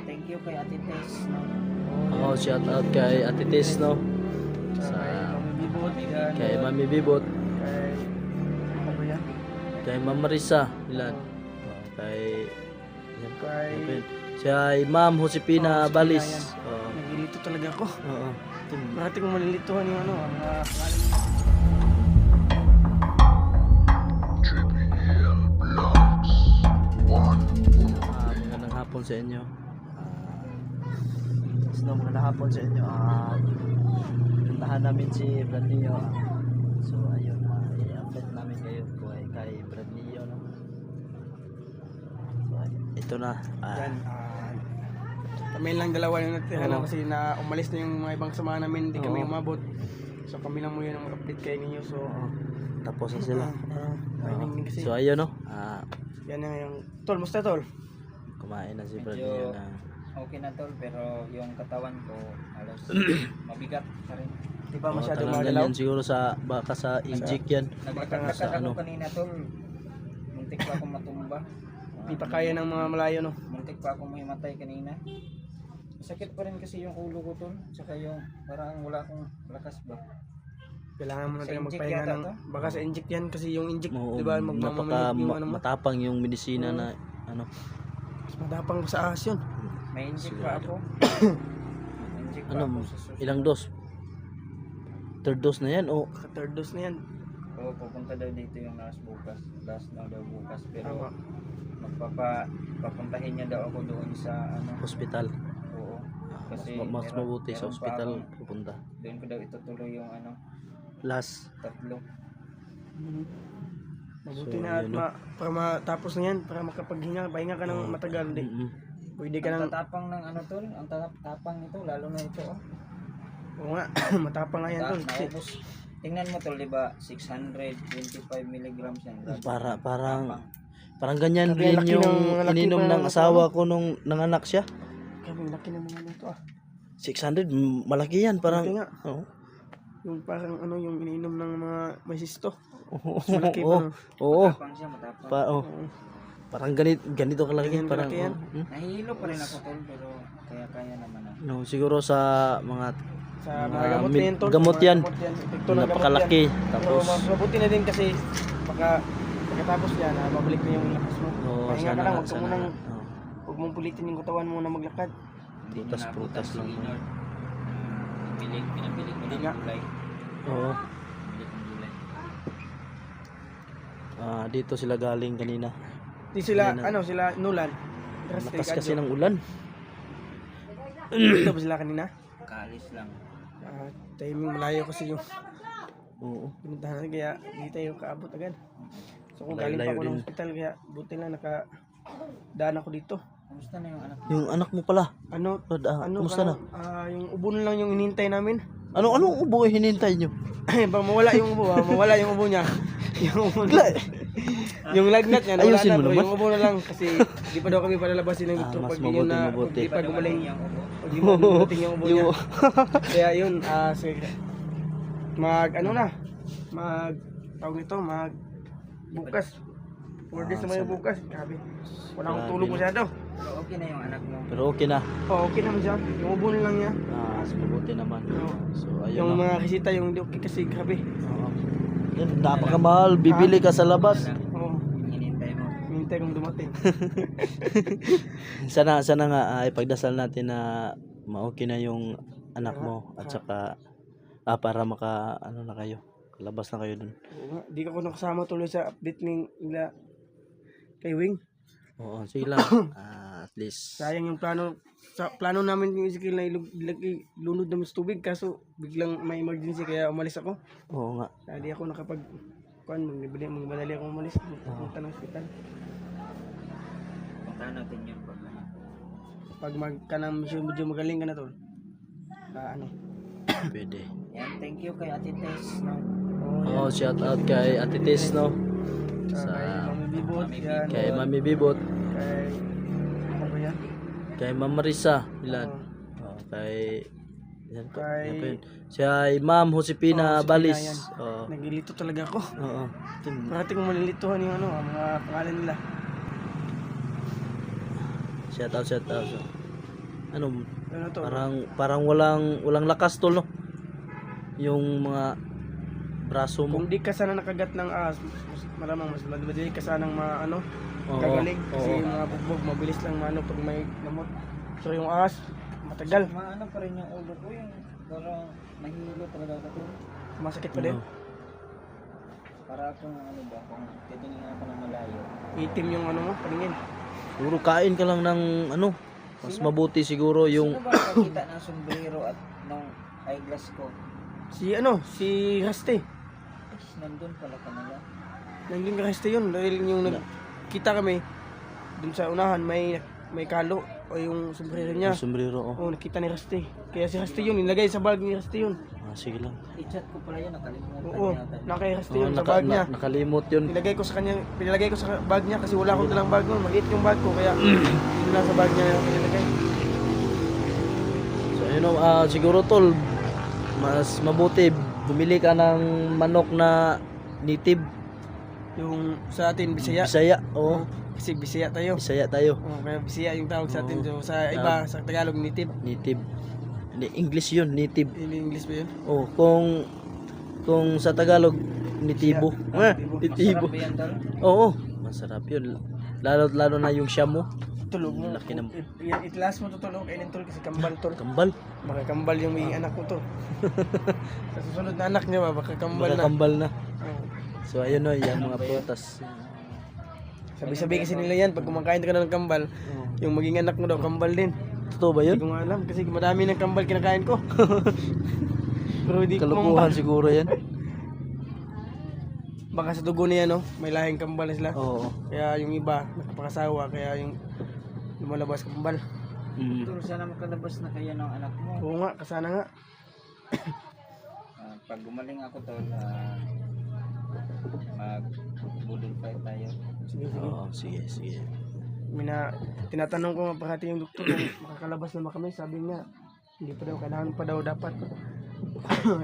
thank you kay Ate Tess, no? Oh, shout out kay Ate Tess, no? Sa Mami Bibot, yan. Kay Mami Bibot, Kay, ano ba yan? kay Ma'am Marisa, ilan? Kay yan po. Kay, Yan po yun. Siya ay Ma'am Josepina Josepina, Balis. yan. Oo. Nagilito talaga ako. Oo. Marati kong malilituhan yung ano, ang mga pangalan niya. Magandang hapon sa inyo. Magandang hapon sa inyo. Puntahan namin si Brad Neo. So ayun, i-update namin kayo kay Brad Neo, no? So, ito na. Yan, kami lang dalawa yung natira Oo. lang kasi na umalis na yung mga ibang samahan namin, hindi kami Oo. umabot. So kami lang muna yung mag-update kay ninyo. So, Tapos na sila. timing kasi. So ayun, no? Yan na yung, Tol, musta Tol? Kumain na si Brad Medyo Neo na. okay na tol, pero yung katawan ko halos mabigat pa rin. Di ba masyado Talagang magalaw? ganyan siguro sa baka sa inject yan. Naglakad-lakad Sa ano? ako kanina tol. Muntik pa akong matumba. Di pa kaya ng mga malayo, no? Muntik pa akong mahimatay kanina. Sakit pa rin kasi yung ulo ko tol. Tsaka yung parang wala akong lakas ba. Kailangan mo na Sa tayo inject magpahinga yata ng, to? baka sa inject yan kasi yung inject, Oo, di ba, napaka magmamamalit yung ano mo. matapang yung medisina na ano. Mas matapang sa ahas yun. May inject pa ako. May inject pa Ano, ako sa susunod. ilang dose? Third dose na yan o Third dose na yan. Oo, pupunta daw dito yung last bukas. Last na daw bukas. Pero Tama. papuntahin niya daw ako doon sa ano. hospital? Oo. Kasi Mas mabuti sa meron pa hospital akong- pupunta. Doon ko daw itutuloy yung ano, Last. 3. Mabuti So, na at yun, no? para matapos na yan, para makapaghinga, pahinga ka ng matagal. Di. Mm-mm. Pwede ka Ang ng, tatapang ng ano tol, ang tatapang nito, lalo na ito oh. oo nga, matapang nga yan tol. Kasi, Naubos. Tingnan mo tol, di ba? 625 milligrams yan. Grabe. Parang Tapang. ganyan Grabe, din laki yung laki ininom pa ng ng asawa ko nung nanganak siya. kami laki ng mga nito 600, malaki yan. Parang, Malaki nga. oo. Yung parang ano, yung ininom ng mga may sisto. Oo, Malaki pa, oo, no? oo. Matapang siya, matapang. Oo. Oo. Parang ganito kalaki. Ganyan Parang, kalaki yan. Nahihilo pa rin ako tol, pero kaya naman ako. no, siguro sa mga Sa Mga mga gamot na yan tol. gamot Mga yan. Epekto ng gamot napakalaki. yan. Pero Tapos, mabuti na din kasi pagkatapos yan, babalik na yung lakas mo. oo, Pahinga ka sana, lang, huwag ka sana. munang, Oo. huwag mong pulitin yung katawan mo na maglakad. Prutas lang. Pinabili ko Hindi ng nga. gulay. Oo. Pinabili kong gulay. Dito sila galing kanina. Di sila, Hindi na. ano, sila Nulan. Lakas kasi ng ulan. Dito ba sila kanina? Kaalis lang. Timing malayo kasi yung Oo. pinuntahan natin, kaya hindi tayo kaabot agad. So kung galing pa Layo-layo ako ng din. hospital, kaya buti lang nakadaan ako dito. Kamusta na yung anak mo? Yung anak mo pala. Ano, Rod, kumusta na? Yung ubo na lang yung inintay namin. Anong ubo yung hinintay nyo? Bang mawala yung ubo, mawala yung ubo niya. Yung ubo niya. Yung lagnat niya, nawala Ayusin na, mo pero naman. yung ubo na lang kasi di pa daw kami palalabasin ng doktor mas pag yun na, mabuti. di pa gumaling. Yung ubo. Pag di mo gumaling yung ubo niya. Kaya yun, sige. Ano na, tawag nito, bukas. 4 days naman yung bukas. Grabe. Wala akong tulog masyado. Pero okay na yung anak mo. Pero okay na. Okay naman siya. Yung ubo na lang niya. Mas mabuti naman. Oo. So, ayun Yung na. mga kisita, yung di okay kasi grabe. Oo. Yan, napakamahal. Bibili ka sa labas. Oo. Hinintay mo. Hintay kong dumating. Sana nga ipagdasal natin na ma-okay na yung anak mo at saka para ano na kayo. Labas na kayo dun. Oo nga, di ako nakasama tuloy sa update nila kay Wing. Oo, sige lang. At least Sayang yung plano namin yung Ezekiel na ilunod namin sa tubig kaso biglang may emergency kaya umalis ako. oo nga. Kaya di ako nakapag magmadali ako umalis. Punta ng hospital. Puntahan natin yun pag ano. Pag medyo magaling ka na tol. Pwede. Yan, thank you kay Ate Tess, no? Oh, shout out kay Ate Tess, no? Kay Mami Bibot, yan. Kay Mami Bibot, Kay, ano ba yan? kay Ma'am Marisa, ilan? Oo. Kay yan po. Kay- Yan po yun. Siya ay Ma'am Josepina Josepina, Balis. yan. Oo. Nagilito talaga ako. Oo. Marati kong malilituhan yung ang mga pangalan nila. Shout out. ano, Ano to? parang walang lakas tol no. Yung mga braso mo. Kung di ka sana nakagat ng ahas, malamang mas madali ka sanang ano, Oo, gagaling. Kasi oo. yung mga bugbog, mabilis lang maano pag may gamot. So yung ahas, matagal. Maano pa rin yung ulo ko yung parang nahihilo talaga ako to. Masakit pa din. Ano? Para akong ano ba, kung titingin ako ng malayo. Itim yung ano mo, paningin. Siguro kain ka lang ng ano, mas mabuti siguro yung Sino ba nakakita ng sombrero at ng eyeglass ko? Si Haste. Nandun pala kanila. Nandun ka Haste yun. Dahil yung kita kami, dun sa unahan, may kalo o yung sombrero niya. yung sombrero. Oh. Oo, nakita ni Haste. Kaya si Haste yun, nilagay sa bag ni Haste yun. Ah, sige lang. I-chat ko pala yun, nakalimutan Oo, yata. nakay Haste Oh, yun sa bag niya. nakalimot yun. Pinilagay ko sa bag niya kasi wala akong dalang bag nun. Maliit yung bag ko kaya yun lang sa bag niya yung pinilagay. So you know, siguro tol, mas mabuti bumili ka ng manok na native. Yung sa atin, Bisaya. Bisaya. Oo. Kasi Bisaya tayo. Bisaya tayo. Oo, kaya Bisaya yung tawag sa atin. So, sa iba, sa Tagalog, native. Native. Hindi, English yun, native. Hindi English ba yun? Oh, kung sa Tagalog, nitibo. Nitibo. Masarap ba yan, tol? Oo, masarap yun. Lalo na yung siya mo. Tulog mo. Laki ng Itlas mo to tulog. Kainin tol kasi kambal tol. kambal. Baka kambal yung may anak mo to. Sa susunod na anak niya ba, baka kambal na. Kambal na. Oo. So ayun no, yung mga prutas. Sabi-sabi kasi nila yan, pag kumakain ka na ng kambal, yung maging anak mo daw, kambal din. Totoo ba Hindi yun? ko nga alam kasi madami ng kambal kinakain ko. Pero hindi ko Kalukuhan siguro yan. Baka sa dugo niya no, may lahing kambal na sila. Oo. Kaya yung iba, nakapakasawa, kaya yung lumalabas kambal. Mm. Tol, sana makalabas na kayo ng anak mo. Oo nga, kasana nga. Pag gumaling ako, tol, mag-budol fight tayo. Sige, sige. Oo, sige, sige. Tinatanong ko nga parati yung doktor kung makakalabas na ba kami. Sabi niya, hindi pa daw, kailangan pa daw dapat.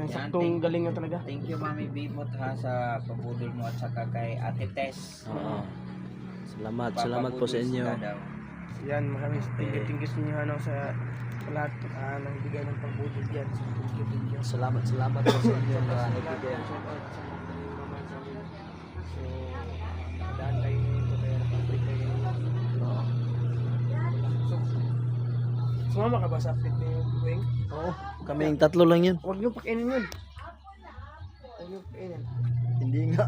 Saktong galing na talaga. Thank you, Mami Bimot, ha, sa pabudol mo at saka kay Ate Tess. Oo. Salamat po sa inyo. Papabudol sila daw. Yan, maraming tingkis ninyo ano, sa lahat ng bigay ng pagbudol dyan. So, thank you. Salamat po sa inyo mga nagbigay. So, daan kayo nito kaya nakapit kayo nito. Oo. So, sumama ka ba sa update ni Wing? Oo. Kaming tatlo lang yun. Huwag niyo pakainin yun. Huwag niyo pakainin.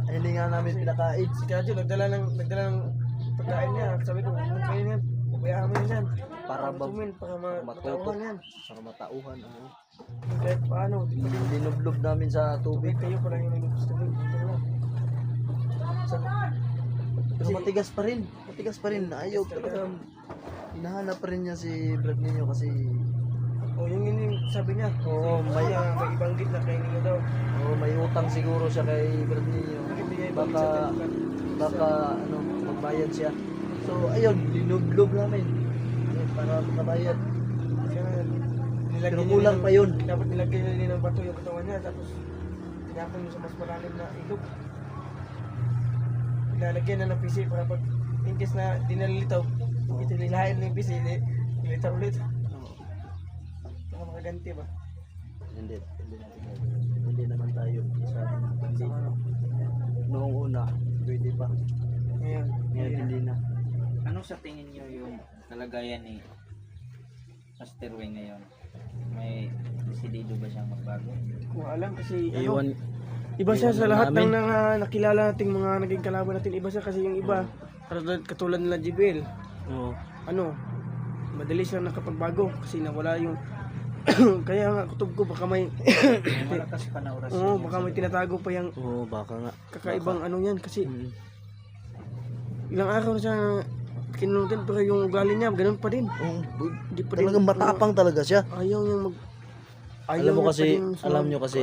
Hindi nga namin pinakain. Si Kajo, nagdala ng pagkain niya. Sabi ko, huwag mo kainin yan. Pabayaan mo yan. Para matumin, para matutok. matauhan yan. Para matauhan. Oo. Kahit paano, di pa din. Dinublob namin sa tubig. Tubig kayo pa lang yung nag-gusto mo. Pero matigas pa rin. Matigas pa rin. Ayaw talaga. Hinahanap pa rin niya si Brad ninyo kasi O yung sabi niya. Oo, may ibang git na kainin niyo daw. may utang siguro siya kay Brad ninyo. Baka ano, magbayad siya. So ayun, dinublob namin. Para makabayad. Pero kulang pa yun. Dapat nilagay na din ng bato yung katawan niya. Tapos tinapon mo sa mas malalim na ilog. Ilalagyan na ng PC para pag in case na di nalilitaw, ito lilahin ng PC, ilitaw ulit. Baka makaganti ba? Hindi naman tayo sa hindi. Noong una, pwede pa. Ngayon, Ngayon hindi na. Ano sa tingin niyo yung kalagayan ni Master Wing ngayon? May desidido ba siyang magbago? kung alam kasi ano, Iwan iba siya sa iwan lahat namin. ng nakilala nating mga naging kalaban natin. Iba siya kasi yung iba, katulad nila JBL, Oo. ano, madali siya nakapagbago kasi nawala yung kaya nga kutob ko baka may May malakas pa na orasyon. oo, yan baka sa may loob. tinatago pa yung Oo, baka nga. kakaibang ano yan kasi Mm. ilang araw na siya kinunutin pero yung ugali niya ganun pa din. Oo. Hindi pa Talagang matapang talaga siya. Ayaw niyang Alam mo niya kasi, pa din alam nyo kasi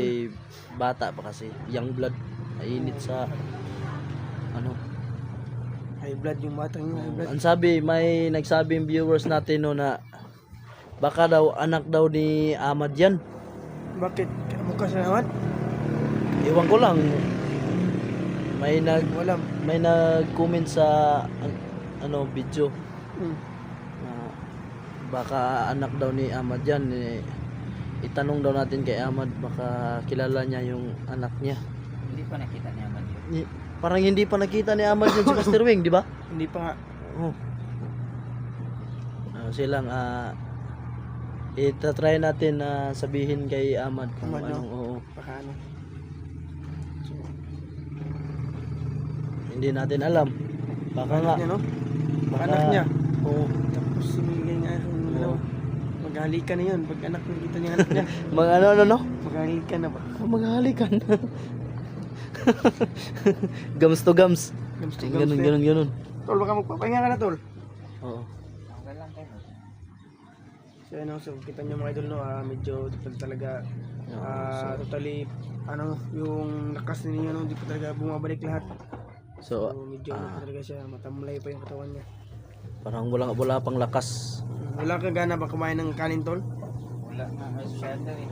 bata pa kasi, young blood, mainit sa ano. high blood yung batang yung high blood. Ang sabi, may nagsabing viewers natin no na baka daw anak daw ni Ahmad yan. Bakit? Mukha siya naman? Iwan ko lang. Walam. May nag-comment sa ano video. Hmm. Na baka anak daw ni Ahmad yan. Itanong daw natin kay Ahmad, baka kilala niya yung anak niya. Hindi pa nakita niya man yun. Parang hindi pa nakita ni Ahmad yun si Master Wing, di ba? Hindi pa nga. Oh. Silang itatry natin na sabihin kay Ahmad kung Ahmad, no? anong oo. Baka ano. So, Hindi natin alam. Baka nga. anak niya, no? Baka anak niya. Oo. Tapos sumigay nga yung Oo. maghalikan na yun. Pag anak nakita niya anak niya. Mga ano? Maghalikan na ba? Maghalikan. Gums to gums. Gams to Ganun, gams, ganun, ganun. Tol, baka magpapahinga ka na, Tol. Oo. Okay lang kayo. So, ano, so kita niyo mga idol, no, medyo talaga, totally, ano, yung lakas ninyo, no, hindi pa talaga bumabalik lahat. So, So, medyo ano pa talaga siya, matamlay pa yung katawan niya. parang wala pang lakas. Wala kang gana ba kumain ng kanin, Tol? Wala na masyado eh.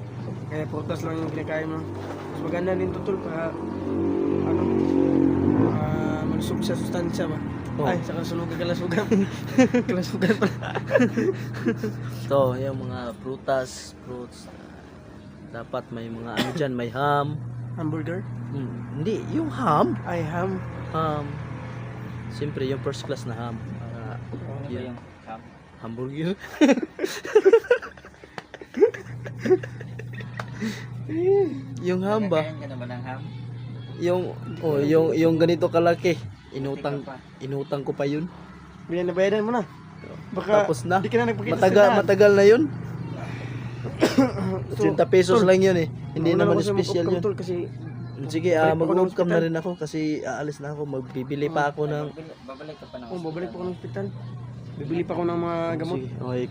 Kaya prutas lang yung kinakain mo. Mas maganda din to, Tol, para, ano, malusog sa sustansya ba? Oh. Ay, saka sunog kalasugan. Kalasugan, Tol. So, yung mga fruits. Dapat may mga ano dyan, may ham. Hamburger? Hindi, yung ham. Ay, ham. Siyempre, yung first class na ham. Para Ano ba yun, yung ham? hamburger. Yung ham ba? Nagkakain ka na ba ng ham? Yung ganito kalaki. Inutang Hindi ka pa. ko pa yun. Bayadan mo na. Baka, Tapos na. di ka na nagpakita sa tindahan. Matagal na yun. So, 80 pesos Tol, lang yun eh. Hindi mauna naman ako sa special mag-upcome, yun. Tol, kasi Sige, balik pa ako ng mag-welcome na hospital. rin ako kasi aalis na ako. Magbibili pa ako ng... Babalik ka pa ng babalik pa ako ng hospital. Bibili pa ako ng mga gamot. Sige, okay,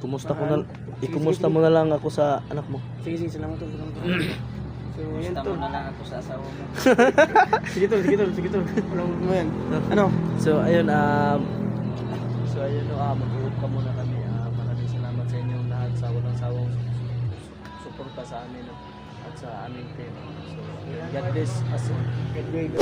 kumusta mo na lang ako sa anak mo. Sige, salamat, Tol. Salamat, Tol. So, yan, Basta Tol. mo na lang ako sa asawa mo. Sige, Tol. Walang mo yan. Ano? So ayun, mag-uop ka muna kami. Maraming salamat sa inyong lahat sa walang sawang suporta sa amin, no? At sa aming team. So, God bless us all. Good grade.